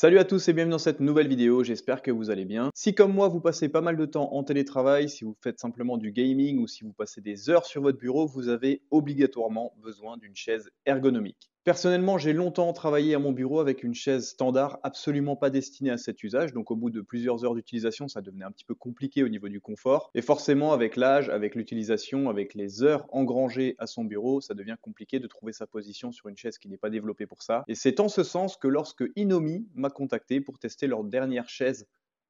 Salut à tous et bienvenue dans cette nouvelle vidéo, j'espère que vous allez bien. Si comme moi vous passez pas mal de temps en télétravail, si vous faites simplement du gaming ou si vous passez des heures sur votre bureau, vous avez obligatoirement besoin d'une chaise ergonomique. Personnellement, j'ai longtemps travaillé à mon bureau avec une chaise standard absolument pas destinée à cet usage, donc au bout de plusieurs heures d'utilisation, ça devenait un petit peu compliqué au niveau du confort. Et forcément, avec l'âge, avec l'utilisation, avec les heures engrangées à son bureau, ça devient compliqué de trouver sa position sur une chaise qui n'est pas développée pour ça. Et c'est en ce sens que lorsque Inomi m'a contacté pour tester leur dernière chaise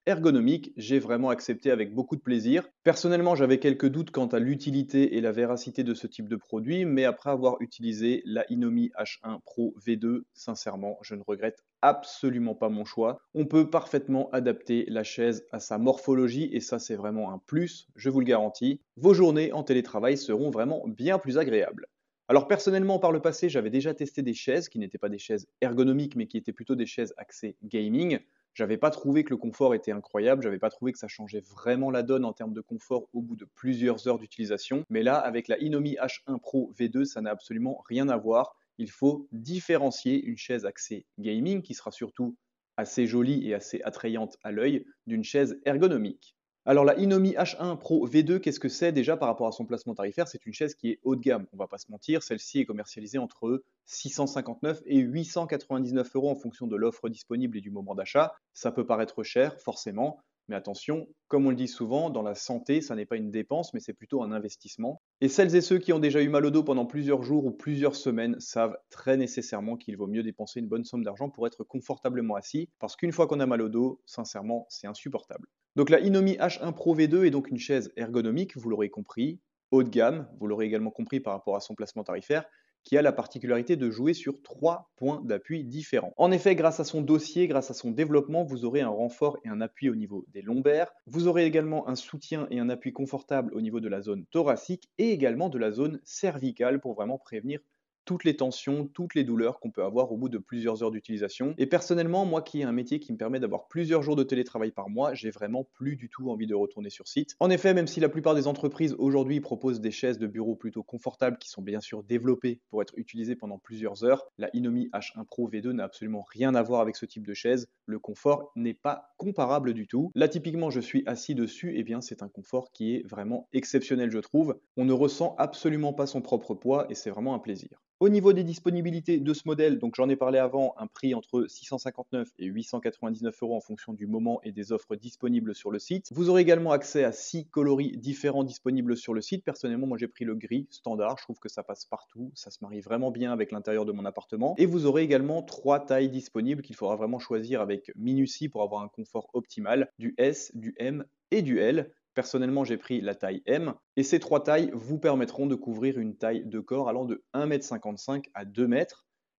ergonomique, j'ai vraiment accepté avec beaucoup de plaisir. Personnellement, j'avais quelques doutes quant à l'utilité et la véracité de ce type de produit, mais après avoir utilisé la Inomi H1 Pro V2, sincèrement, je ne regrette absolument pas mon choix. On peut parfaitement adapter la chaise à sa morphologie et ça, c'est vraiment un plus, je vous le garantis. Vos journées en télétravail seront vraiment bien plus agréables. Alors personnellement, par le passé, j'avais déjà testé des chaises qui n'étaient pas des chaises ergonomiques, mais qui étaient plutôt des chaises axées gaming. J'avais pas trouvé que le confort était incroyable, j'avais pas trouvé que ça changeait vraiment la donne en termes de confort au bout de plusieurs heures d'utilisation. Mais là, avec la Inomi H1 Pro V2, ça n'a absolument rien à voir. Il faut différencier une chaise axée gaming, qui sera surtout assez jolie et assez attrayante à l'œil, d'une chaise ergonomique. Alors la Inomi H1 Pro V2, qu'est-ce que c'est déjà par rapport à son placement tarifaire? C'est une chaise qui est haut de gamme, on va pas se mentir, celle-ci est commercialisée entre 659 et 899 euros en fonction de l'offre disponible et du moment d'achat. Ça peut paraître cher, forcément, mais attention, comme on le dit souvent, dans la santé, ça n'est pas une dépense, mais c'est plutôt un investissement. Et celles et ceux qui ont déjà eu mal au dos pendant plusieurs jours ou plusieurs semaines savent très nécessairement qu'il vaut mieux dépenser une bonne somme d'argent pour être confortablement assis, parce qu'une fois qu'on a mal au dos, sincèrement, c'est insupportable. Donc la Inomi H1 Pro V2 est donc une chaise ergonomique, vous l'aurez compris, haut de gamme, vous l'aurez également compris par rapport à son placement tarifaire, qui a la particularité de jouer sur 3 points d'appui différents. En effet, grâce à son dossier, grâce à son développement, vous aurez un renfort et un appui au niveau des lombaires. Vous aurez également un soutien et un appui confortable au niveau de la zone thoracique et également de la zone cervicale pour vraiment prévenir toutes les tensions, toutes les douleurs qu'on peut avoir au bout de plusieurs heures d'utilisation. Et personnellement, moi qui ai un métier qui me permet d'avoir plusieurs jours de télétravail par mois, j'ai vraiment plus du tout envie de retourner sur site. En effet, même si la plupart des entreprises aujourd'hui proposent des chaises de bureau plutôt confortables qui sont bien sûr développées pour être utilisées pendant plusieurs heures, la Inomi H1 Pro V2 n'a absolument rien à voir avec ce type de chaise. Le confort n'est pas comparable du tout. Là, typiquement, je suis assis dessus, et bien c'est un confort qui est vraiment exceptionnel, je trouve. On ne ressent absolument pas son propre poids et c'est vraiment un plaisir. Au niveau des disponibilités de ce modèle, donc j'en ai parlé avant, un prix entre 659 et 899 euros en fonction du moment et des offres disponibles sur le site. Vous aurez également accès à 6 coloris différents disponibles sur le site. Personnellement, moi j'ai pris le gris standard, je trouve que ça passe partout, ça se marie vraiment bien avec l'intérieur de mon appartement. Et vous aurez également 3 tailles disponibles qu'il faudra vraiment choisir avec minutie pour avoir un confort optimal, du S, du M et du L. Personnellement, j'ai pris la taille M et ces 3 tailles vous permettront de couvrir une taille de corps allant de 1,55 m à 2 m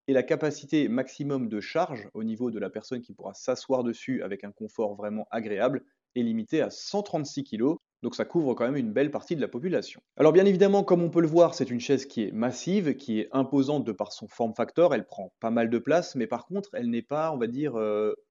et la capacité maximum de charge au niveau de la personne qui pourra s'asseoir dessus avec un confort vraiment agréable est limitée à 136 kg. Donc ça couvre quand même une belle partie de la population. Alors bien évidemment, comme on peut le voir, c'est une chaise qui est massive, qui est imposante de par son form factor, elle prend pas mal de place, mais par contre, elle n'est pas, on va dire,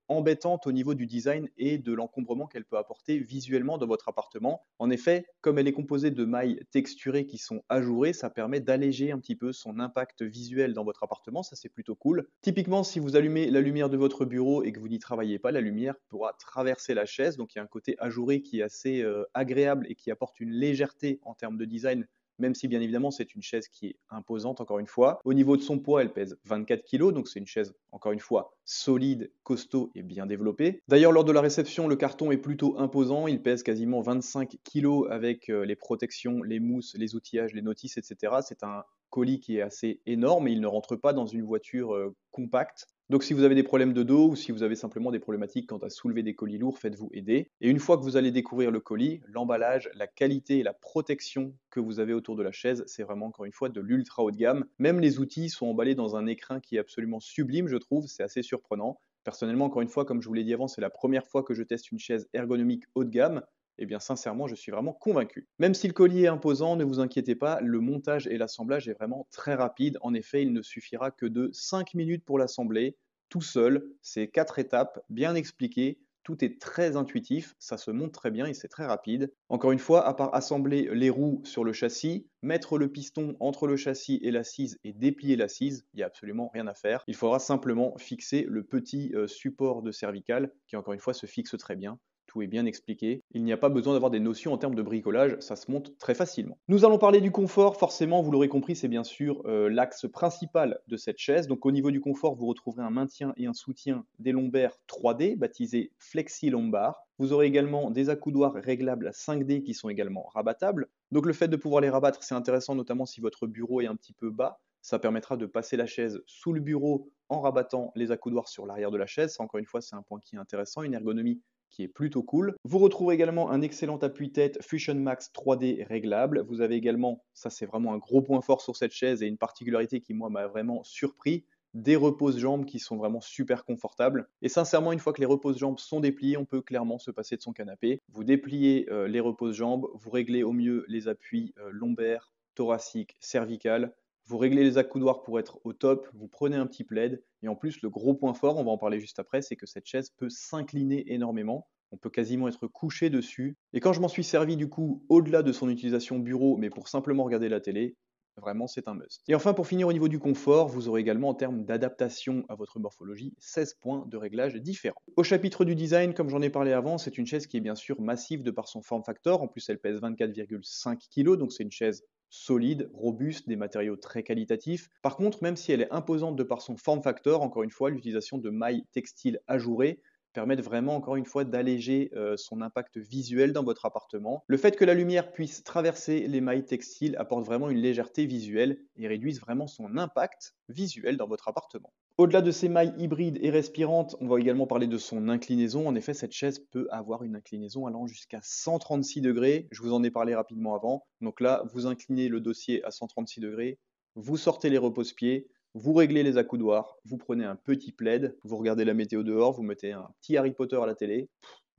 embêtante au niveau du design et de l'encombrement qu'elle peut apporter visuellement dans votre appartement. En effet, comme elle est composée de mailles texturées qui sont ajourées, ça permet d'alléger un petit peu son impact visuel dans votre appartement, ça c'est plutôt cool. Typiquement, si vous allumez la lumière de votre bureau et que vous n'y travaillez pas, la lumière pourra traverser la chaise, donc il y a un côté ajouré qui est assez agréable et qui apporte une légèreté en termes de design, même si bien évidemment c'est une chaise qui est imposante encore une fois. Au niveau de son poids, elle pèse 24 kg, donc c'est une chaise encore une fois solide, costaud et bien développée. D'ailleurs, lors de la réception, le carton est plutôt imposant, il pèse quasiment 25 kg avec les protections, les mousses, les outillages, les notices, etc. C'est un colis qui est assez énorme et il ne rentre pas dans une voiture compacte. Donc si vous avez des problèmes de dos ou si vous avez simplement des problématiques quant à soulever des colis lourds, faites-vous aider. Et une fois que vous allez découvrir le colis, l'emballage, la qualité et la protection que vous avez autour de la chaise, c'est vraiment encore une fois de l'ultra haut de gamme. Même les outils sont emballés dans un écrin qui est absolument sublime, je trouve, c'est assez surprenant. Personnellement, encore une fois, comme je vous l'ai dit avant, c'est la première fois que je teste une chaise ergonomique haut de gamme. Eh bien, sincèrement, je suis vraiment convaincu. Même si le collier est imposant, ne vous inquiétez pas, le montage et l'assemblage est vraiment très rapide. En effet, il ne suffira que de 5 minutes pour l'assembler, tout seul. C'est 4 étapes, bien expliquées. Tout est très intuitif, ça se monte très bien et c'est très rapide. Encore une fois, à part assembler les roues sur le châssis, mettre le piston entre le châssis et l'assise et déplier l'assise, il n'y a absolument rien à faire. Il faudra simplement fixer le petit support de cervical qui encore une fois se fixe très bien. Tout est bien expliqué. Il n'y a pas besoin d'avoir des notions en termes de bricolage, ça se monte très facilement. Nous allons parler du confort, forcément, vous l'aurez compris, c'est bien sûr l'axe principal de cette chaise. Donc au niveau du confort, vous retrouverez un maintien et un soutien des lombaires 3D, baptisés Flexi Lombar. Vous aurez également des accoudoirs réglables à 5D qui sont également rabattables. Donc le fait de pouvoir les rabattre, c'est intéressant notamment si votre bureau est un petit peu bas. Ça permettra de passer la chaise sous le bureau en rabattant les accoudoirs sur l'arrière de la chaise. Ça, encore une fois, c'est un point qui est intéressant, une ergonomie qui est plutôt cool. Vous retrouvez également un excellent appui-tête Fusion Max 3D réglable. Vous avez également, ça c'est vraiment un gros point fort sur cette chaise et une particularité qui moi m'a vraiment surpris, des repose-jambes qui sont vraiment super confortables. Et sincèrement, une fois que les repose-jambes sont dépliés, on peut clairement se passer de son canapé. Vous dépliez les repose-jambes, vous réglez au mieux les appuis lombaires, thoraciques, cervicales. Vous réglez les accoudoirs pour être au top, vous prenez un petit plaid, et en plus le gros point fort, on va en parler juste après, c'est que cette chaise peut s'incliner énormément. On peut quasiment être couché dessus. Et quand je m'en suis servi du coup, au-delà de son utilisation bureau, mais pour simplement regarder la télé, vraiment c'est un must. Et enfin pour finir au niveau du confort, vous aurez également en termes d'adaptation à votre morphologie 16 points de réglage différents. Au chapitre du design, comme j'en ai parlé avant, c'est une chaise qui est bien sûr massive de par son form factor. En plus elle pèse 24,5 kg, donc c'est une chaise solide, robuste, des matériaux très qualitatifs. Par contre, même si elle est imposante de par son form factor, encore une fois, l'utilisation de mailles textiles ajourées permettent vraiment, encore une fois, d'alléger son impact visuel dans votre appartement. Le fait que la lumière puisse traverser les mailles textiles apporte vraiment une légèreté visuelle et réduise vraiment son impact visuel dans votre appartement. Au-delà de ces mailles hybrides et respirantes, on va également parler de son inclinaison. En effet, cette chaise peut avoir une inclinaison allant jusqu'à 136 degrés. Je vous en ai parlé rapidement avant. Donc là, vous inclinez le dossier à 136 degrés, vous sortez les repose-pieds, vous réglez les accoudoirs, vous prenez un petit plaid, vous regardez la météo dehors, vous mettez un petit Harry Potter à la télé,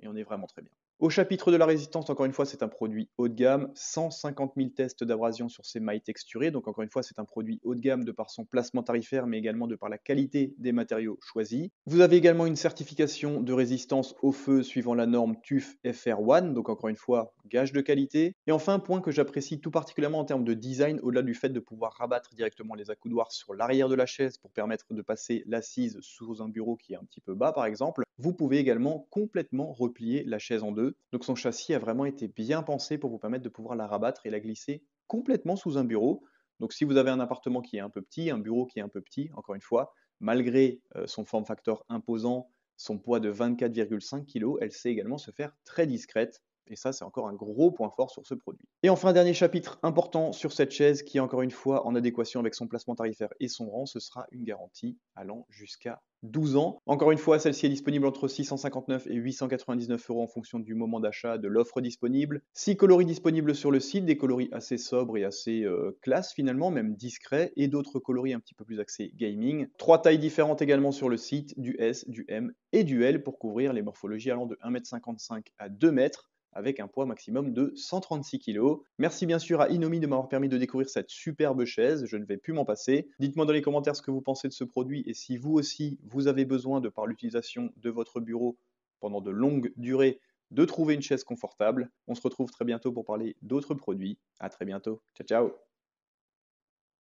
et on est vraiment très bien. Au chapitre de la résistance, encore une fois, c'est un produit haut de gamme, 150 000 tests d'abrasion sur ces mailles texturées, donc encore une fois, c'est un produit haut de gamme de par son placement tarifaire, mais également de par la qualité des matériaux choisis. Vous avez également une certification de résistance au feu suivant la norme TÜV FR1, donc encore une fois, gage de qualité. Et enfin, un point que j'apprécie tout particulièrement en termes de design, au-delà du fait de pouvoir rabattre directement les accoudoirs sur l'arrière de la chaise pour permettre de passer l'assise sous un bureau qui est un petit peu bas, par exemple, vous pouvez également complètement replier la chaise en deux. Donc son châssis a vraiment été bien pensé pour vous permettre de pouvoir la rabattre et la glisser complètement sous un bureau. Donc si vous avez un appartement qui est un peu petit, un bureau qui est un peu petit, encore une fois, malgré son form factor imposant, son poids de 24,5 kg, elle sait également se faire très discrète. Et ça, c'est encore un gros point fort sur ce produit. Et enfin, dernier chapitre important sur cette chaise qui est encore une fois en adéquation avec son placement tarifaire et son rang, ce sera une garantie allant jusqu'à 12 ans. Encore une fois, celle-ci est disponible entre 659 et 899 € en fonction du moment d'achat de l'offre disponible. 6 coloris disponibles sur le site, des coloris assez sobres et assez classe finalement, même discrets, et d'autres coloris un petit peu plus axés gaming. 3 tailles différentes également sur le site, du S, du M et du L pour couvrir les morphologies allant de 1,55 m à 2 m avec un poids maximum de 136 kg. Merci bien sûr à Inomi de m'avoir permis de découvrir cette superbe chaise, je ne vais plus m'en passer. Dites-moi dans les commentaires ce que vous pensez de ce produit et si vous aussi, vous avez besoin de par l'utilisation de votre bureau pendant de longues durées, de trouver une chaise confortable. On se retrouve très bientôt pour parler d'autres produits. À très bientôt. Ciao, ciao.